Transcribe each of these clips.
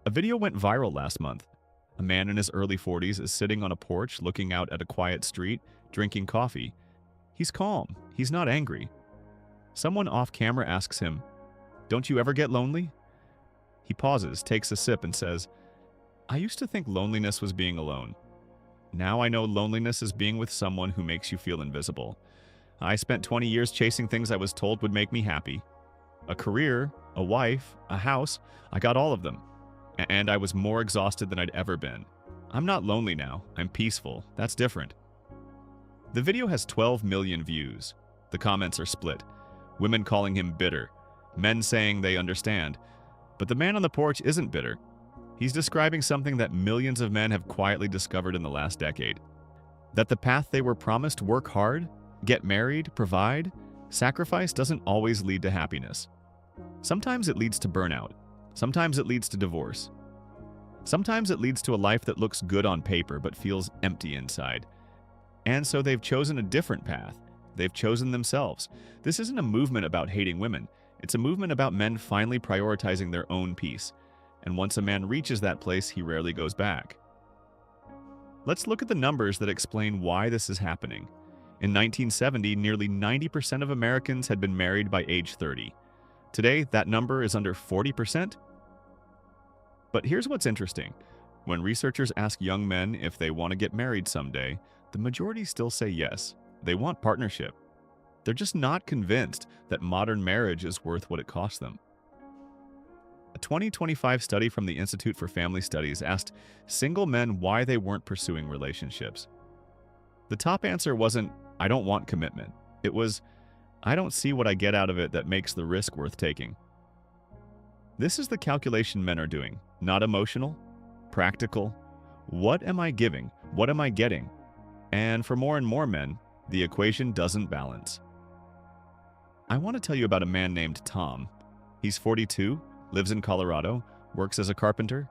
A video went viral last month. A man in his early 40s is sitting on a porch looking out at a quiet street, drinking coffee. He's calm. He's not angry. Someone off camera asks him, "Don't you ever get lonely?" He pauses, takes a sip, and says, "I used to think loneliness was being alone. Now I know loneliness is being with someone who makes you feel invisible. I spent 20 years chasing things I was told would make me happy. A career, a wife, a house, I got all of them. And I was more exhausted than I'd ever been. I'm not lonely now, I'm peaceful. That's different." The video has 12 million views. The comments are split. Women calling him bitter, men saying they understand. But the man on the porch isn't bitter. He's describing something that millions of men have quietly discovered in the last decade. That the path they were promised, work hard, get married, provide, sacrifice, doesn't always lead to happiness. Sometimes it leads to burnout. Sometimes it leads to divorce. Sometimes it leads to a life that looks good on paper but feels empty inside. And so they've chosen a different path. They've chosen themselves. This isn't a movement about hating women. It's a movement about men finally prioritizing their own peace. And once a man reaches that place, he rarely goes back. Let's look at the numbers that explain why this is happening. In 1970, nearly 90% of Americans had been married by age 30. Today, that number is under 40%. But here's what's interesting. When researchers ask young men if they want to get married someday, the majority still say yes. They want partnership. They're just not convinced that modern marriage is worth what it costs them. A 2025 study from the Institute for Family Studies asked single men why they weren't pursuing relationships. The top answer wasn't, "I don't want commitment." It was, "I don't see what I get out of it that makes the risk worth taking." This is the calculation men are doing, not emotional, practical. What am I giving? What am I getting? And for more and more men, the equation doesn't balance. I want to tell you about a man named Tom. He's 42, lives in Colorado, works as a carpenter.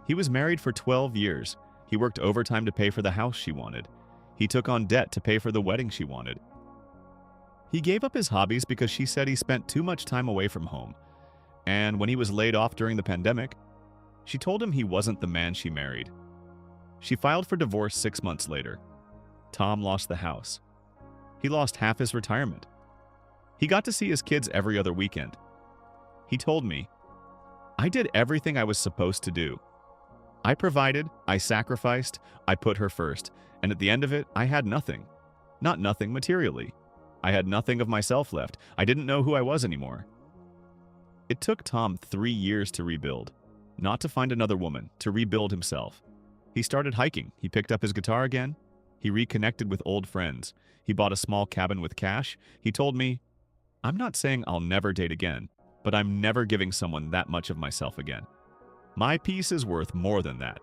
He was married for 12 years. He worked overtime to pay for the house she wanted. He took on debt to pay for the wedding she wanted. He gave up his hobbies because she said he spent too much time away from home. And when he was laid off during the pandemic, she told him he wasn't the man she married. She filed for divorce 6 months later. Tom lost the house. He lost half his retirement. He got to see his kids every other weekend. He told me, "I did everything I was supposed to do. I provided, I sacrificed, I put her first, and at the end of it, I had nothing. Not nothing materially. I had nothing of myself left. I didn't know who I was anymore." It took Tom 3 years to rebuild. Not to find another woman, to rebuild himself. He started hiking. He picked up his guitar again. He reconnected with old friends. He bought a small cabin with cash. He told me, "I'm not saying I'll never date again, but I'm never giving someone that much of myself again. My peace is worth more than that."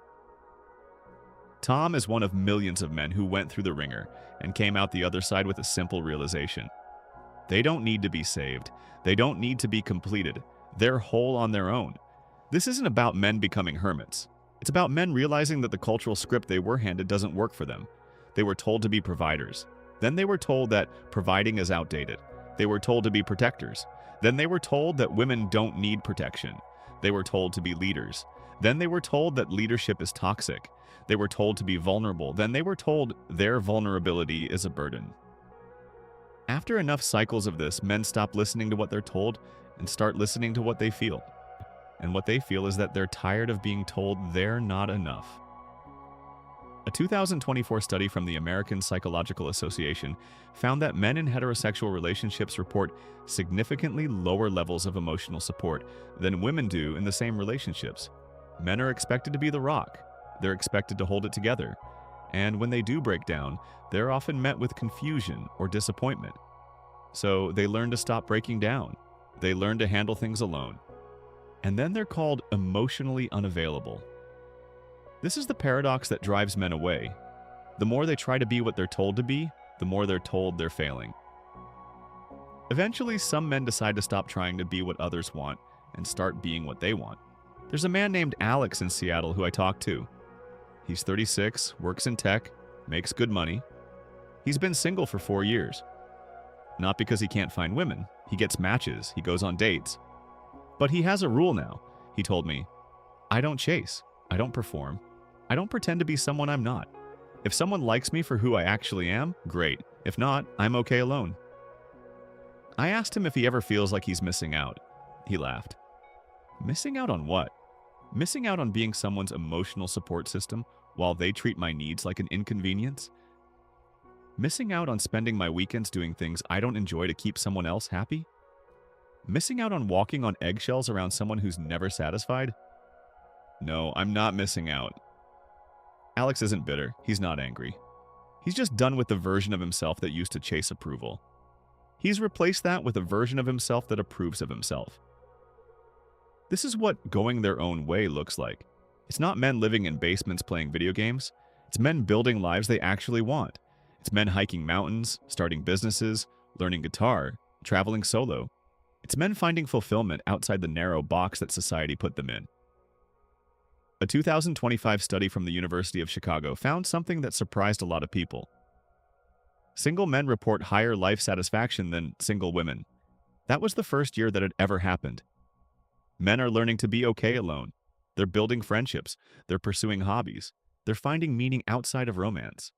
Tom is one of millions of men who went through the ringer and came out the other side with a simple realization. They don't need to be saved. They don't need to be completed. They're whole on their own. This isn't about men becoming hermits. It's about men realizing that the cultural script they were handed doesn't work for them. They were told to be providers. Then they were told that providing is outdated. They were told to be protectors. Then they were told that women don't need protection. They were told to be leaders. Then they were told that leadership is toxic. They were told to be vulnerable. Then they were told their vulnerability is a burden. After enough cycles of this, men stop listening to what they're told and start listening to what they feel. And what they feel is that they're tired of being told they're not enough. A 2024 study from the American Psychological Association found that men in heterosexual relationships report significantly lower levels of emotional support than women do in the same relationships. Men are expected to be the rock. They're expected to hold it together. And when they do break down, they're often met with confusion or disappointment. So they learn to stop breaking down. They learn to handle things alone. And then they're called emotionally unavailable. This is the paradox that drives men away. The more they try to be what they're told to be, the more they're told they're failing. Eventually, some men decide to stop trying to be what others want and start being what they want. There's a man named Alex in Seattle who I talked to. He's 36, works in tech, makes good money. He's been single for 4 years. Not because he can't find women. He gets matches, he goes on dates. But he has a rule now. He told me, I don't chase. I don't perform. I don't pretend to be someone I'm not. If someone likes me for who I actually am, great. If not, I'm okay alone. I asked him if he ever feels like he's missing out. He laughed. Missing out on what? Missing out on being someone's emotional support system while they treat my needs like an inconvenience? Missing out on spending my weekends doing things I don't enjoy to keep someone else happy? Missing out on walking on eggshells around someone who's never satisfied? No, I'm not missing out. Alex isn't bitter. He's not angry. He's just done with the version of himself that used to chase approval. He's replaced that with a version of himself that approves of himself. This is what going their own way looks like. It's not men living in basements playing video games. It's men building lives they actually want. It's men hiking mountains, starting businesses, learning guitar, traveling solo. It's men finding fulfillment outside the narrow box that society put them in. A 2025 study from the University of Chicago found something that surprised a lot of people. Single men report higher life satisfaction than single women. That was the first year that it ever happened. Men are learning to be okay alone. They're building friendships. They're pursuing hobbies. They're finding meaning outside of romance.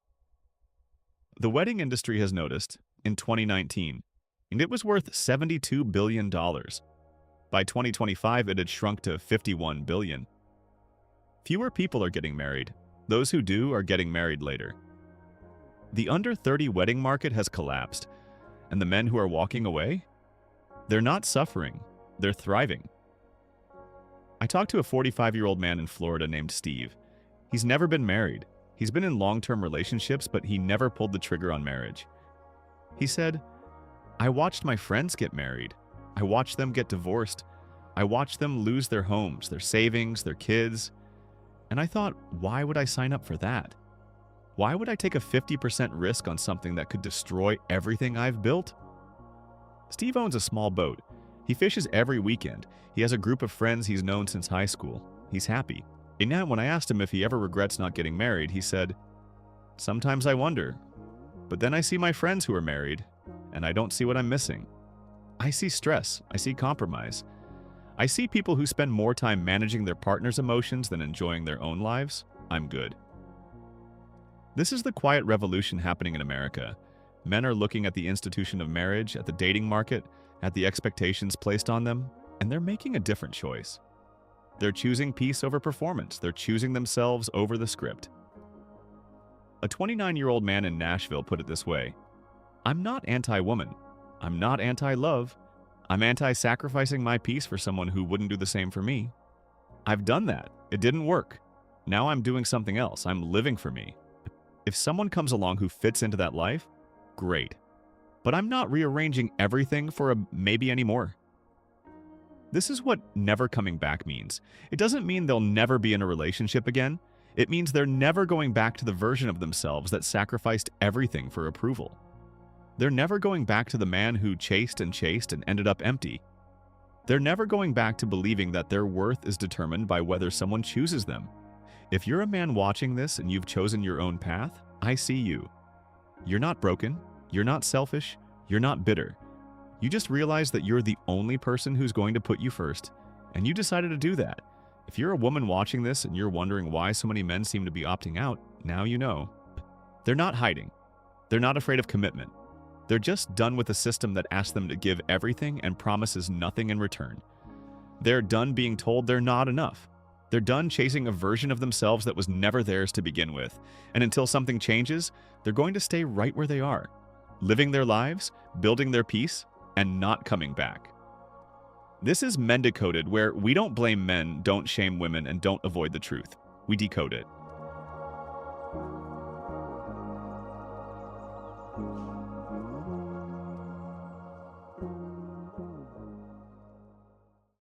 The wedding industry has noticed, in 2019, and it was worth $72 billion. By 2025, it had shrunk to $51 billion. Fewer people are getting married. Those who do are getting married later. The under-30 wedding market has collapsed, and the men who are walking away? They're not suffering. They're thriving. I talked to a 45-year-old man in Florida named Steve. He's never been married. He's been in long-term relationships, but he never pulled the trigger on marriage. He said, I watched my friends get married. I watched them get divorced. I watched them lose their homes, their savings, their kids. And I thought, why would I sign up for that? Why would I take a 50% risk on something that could destroy everything I've built? Steve owns a small boat. He fishes every weekend. He has a group of friends he's known since high school. He's happy. And now when I asked him if he ever regrets not getting married, he said, sometimes I wonder, but then I see my friends who are married, and I don't see what I'm missing. I see stress. I see compromise. I see people who spend more time managing their partner's emotions than enjoying their own lives. I'm good. This is the quiet revolution happening in America. Men are looking at the institution of marriage, at the dating market, at the expectations placed on them, and they're making a different choice. They're choosing peace over performance. They're choosing themselves over the script. A 29-year-old man in Nashville put it this way, I'm not anti-woman. I'm not anti-love. I'm anti-sacrificing my peace for someone who wouldn't do the same for me. I've done that. It didn't work. Now I'm doing something else. I'm living for me. If someone comes along who fits into that life, great. But I'm not rearranging everything for a maybe anymore. This is what never coming back means. It doesn't mean they'll never be in a relationship again. It means they're never going back to the version of themselves that sacrificed everything for approval. They're never going back to the man who chased and ended up empty. They're never going back to believing that their worth is determined by whether someone chooses them. If you're a man watching this and you've chosen your own path, I see you. You're not broken. You're not selfish. You're not bitter. You just realize that you're the only person who's going to put you first, and you decided to do that. If you're a woman watching this and you're wondering why so many men seem to be opting out, now you know. They're not hiding. They're not afraid of commitment. They're just done with a system that asks them to give everything and promises nothing in return. They're done being told they're not enough. They're done chasing a version of themselves that was never theirs to begin with. And until something changes, they're going to stay right where they are, living their lives, building their peace, and not coming back. This is Men Decoded, where we don't blame men, don't shame women, and don't avoid the truth. We decode it.